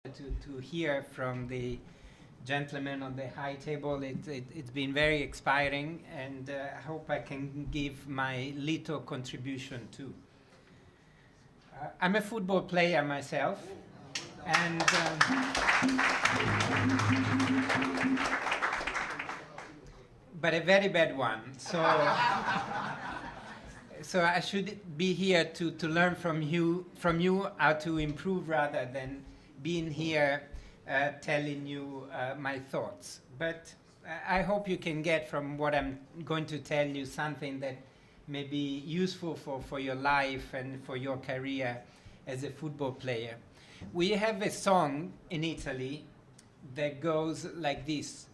to hear from the gentleman on the high table. It's been very inspiring, and I hope I can give my little contribution too. I'm a football player myself, and but a very bad one. So I should be here to learn from you how to improve rather than being here telling you my thoughts. But I hope you can get from what I'm going to tell you something that may be useful for your life and for your career as a football player. We have a song in Italy that goes like this.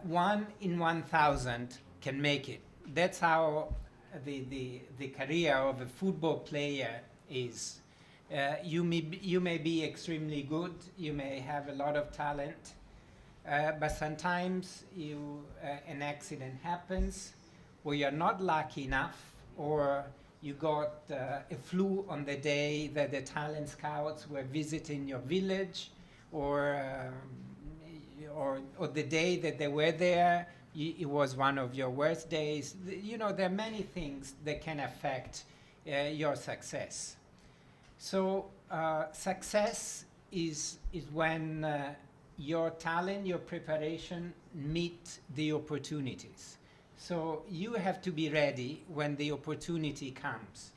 1 in 1,000 can make it. That's how the career of a football player is. You may be extremely good, you may have a lot of talent, but sometimes an accident happens, or you're not lucky enough, or you got a flu on the day that the talent scouts were visiting your village, or the day that they were there, it was one of your worst days. You know, there are many things that can affect your success. So success is when your talent, your preparation meet the opportunities. So you have to be ready when the opportunity comes.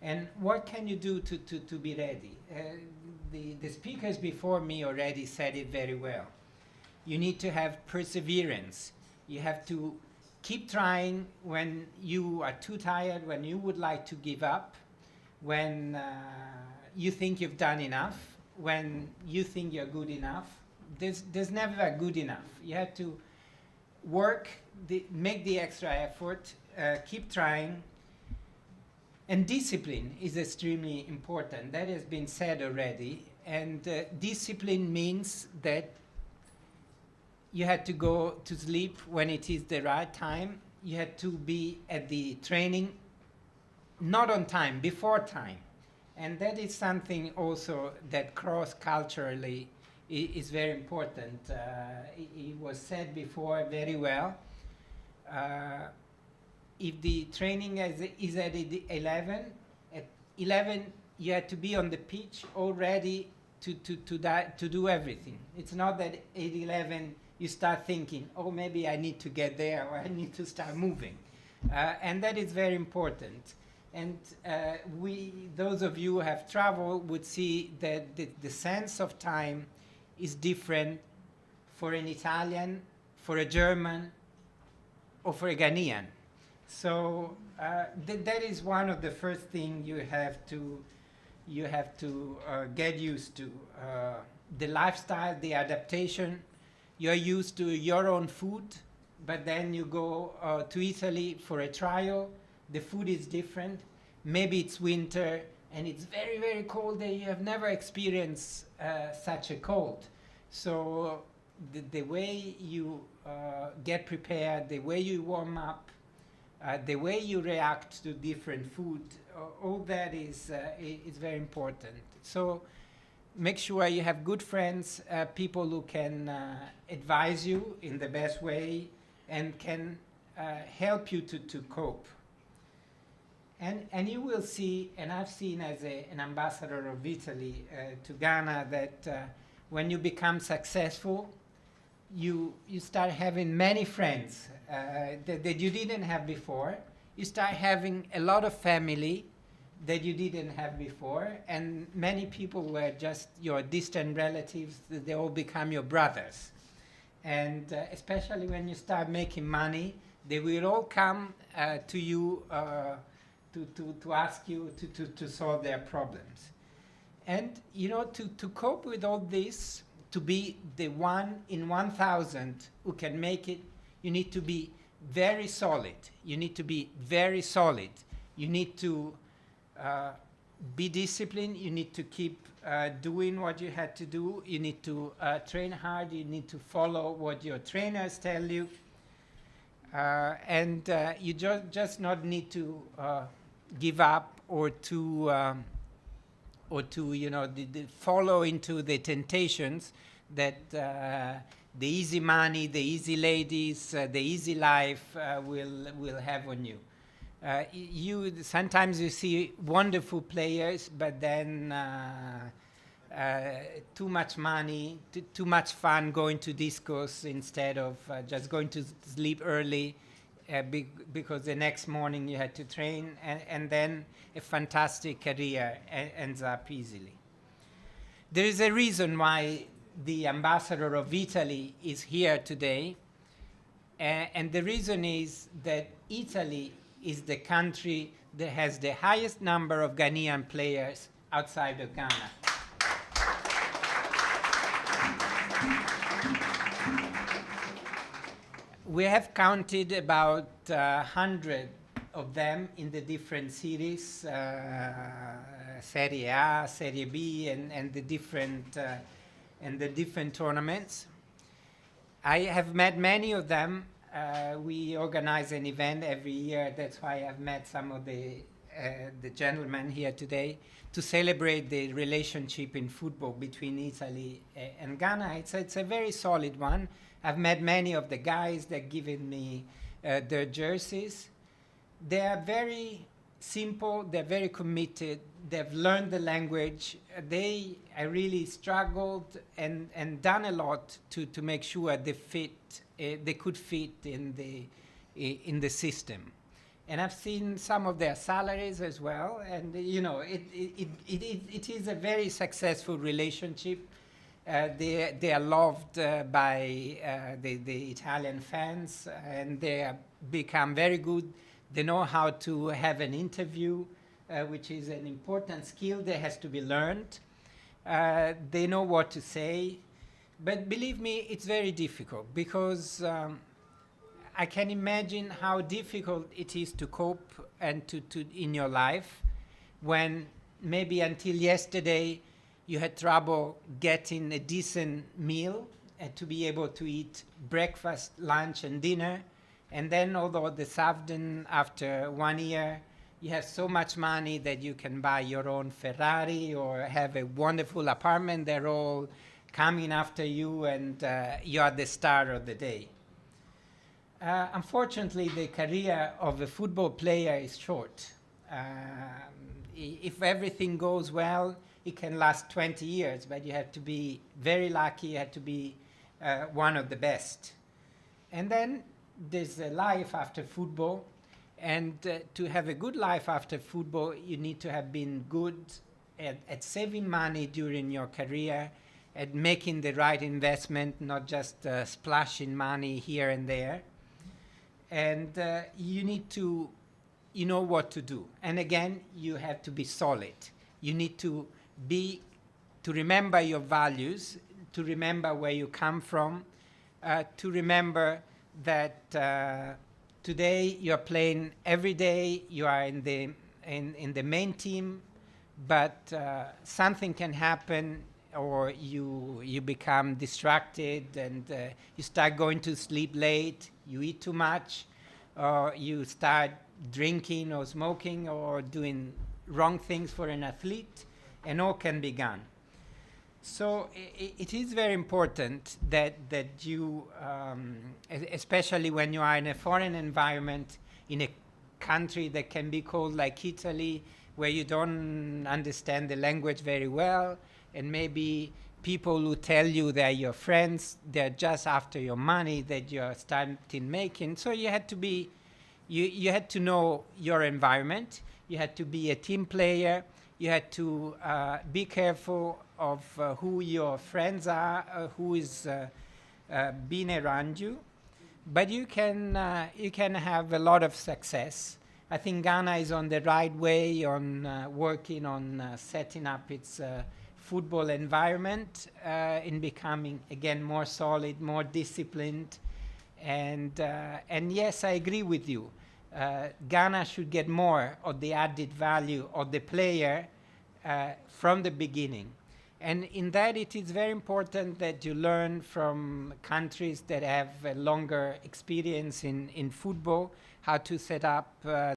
And what can you do to be ready? The speakers before me already said it very well. You need to have perseverance. You have to keep trying when you are too tired, when you would like to give up, when you think you've done enough, when you think you're good enough. There's never a good enough. You have to work, make the extra effort, keep trying. And discipline is extremely important. That has been said already. And discipline means that you had to go to sleep when it is the right time. You had to be at the training, not on time, before time. And that is something also that cross-culturally is very important. It was said before very well. If the training is at 11, at 11 you had to be on the pitch already to do everything. It's not that at 11 you start thinking, oh, maybe I need to get there, or I need to start moving. And that is very important. And those of you who have traveled would see that the sense of time is different for an Italian, for a German, or for a Ghanaian. So that is one of the first things you have to get used to. The lifestyle, the adaptation. You're used to your own food, but then you go to Italy for a trial. The food is different. Maybe it's winter and it's very, very cold and you have never experienced such a cold. So the way you get prepared, the way you warm up, the way you react to different food, all that is very important. So make sure you have good friends, people who can advise you in the best way and can help you to cope. And you will see, and I've seen as an ambassador of Italy to Ghana, that when you become successful, you start having many friends that you didn't have before. You start having a lot of family that you didn't have before, and many people were just your distant relatives. They all become your brothers. And especially when you start making money, they will all come to you to ask you to solve their problems. And you know, to cope with all this, to be the 1 in 1,000 who can make it, you need to be very solid. You need to be very solid. You need to be disciplined. You need to keep doing what you had to do. You need to train hard. You need to follow what your trainers tell you. And you just not need to give up or to or to, you know, follow into the temptations that the easy money, the easy ladies, the easy life will have on you. Sometimes you see wonderful players, but then too much money, too much fun going to discos instead of just going to sleep early because the next morning you had to train, and then a fantastic career ends up easily. There is a reason why the ambassador of Italy is here today, and the reason is that Italy is the country that has the highest number of Ghanaian players outside of Ghana. We have counted about 100 of them in the different series, Serie A, Serie B, and the different tournaments. I have met many of them. We organize an event every year. That's why I've met some of the gentlemen here today to celebrate the relationship in football between Italy and Ghana. It's a very solid one. I've met many of the guys that have given me their jerseys. They are very simple. They're very committed. They've learned the language. They really struggled and done a lot to make sure they could fit in the system. And I've seen some of their salaries as well. And you know, it is a very successful relationship. They are loved by the Italian fans, and they have become very good. They know how to have an interview, which is an important skill that has to be learned. They know what to say. But believe me, it's very difficult because I can imagine how difficult it is to cope and to in your life when maybe until yesterday you had trouble getting a decent meal and to be able to eat breakfast, lunch, and dinner. And then all of a sudden, after 1 year, you have so much money that you can buy your own Ferrari or have a wonderful apartment. They're all coming after you, and you are the star of the day. Unfortunately, the career of a football player is short. If everything goes well, it can last 20 years, but you have to be very lucky. You have to be one of the best. And then there's a life after football, and to have a good life after football, you need to have been good at saving money during your career, at making the right investment, not just splashing money here and there. And you need to, you know what to do. And again, you have to be solid. You need to remember your values, to remember where you come from, to remember that today you're playing every day, you are in the main team, but something can happen, or you become distracted and you start going to sleep late, you eat too much, or you start drinking or smoking or doing wrong things for an athlete, and all can be gone. So it is very important that you, especially when you are in a foreign environment, in a country that can be called like Italy, where you don't understand the language very well, and maybe people who tell you they're your friends, they're just after your money that you're starting making. So you had to be, you had to know your environment. You had to be a team player. You had to be careful of who your friends are, who is being around you. But you can have a lot of success. I think Ghana is on the right way on working on setting up its football environment in becoming, again, more solid, more disciplined. And yes, I agree with you. Ghana should get more of the added value of the player from the beginning. And in that, it is very important that you learn from countries that have a longer experience in football, how to set up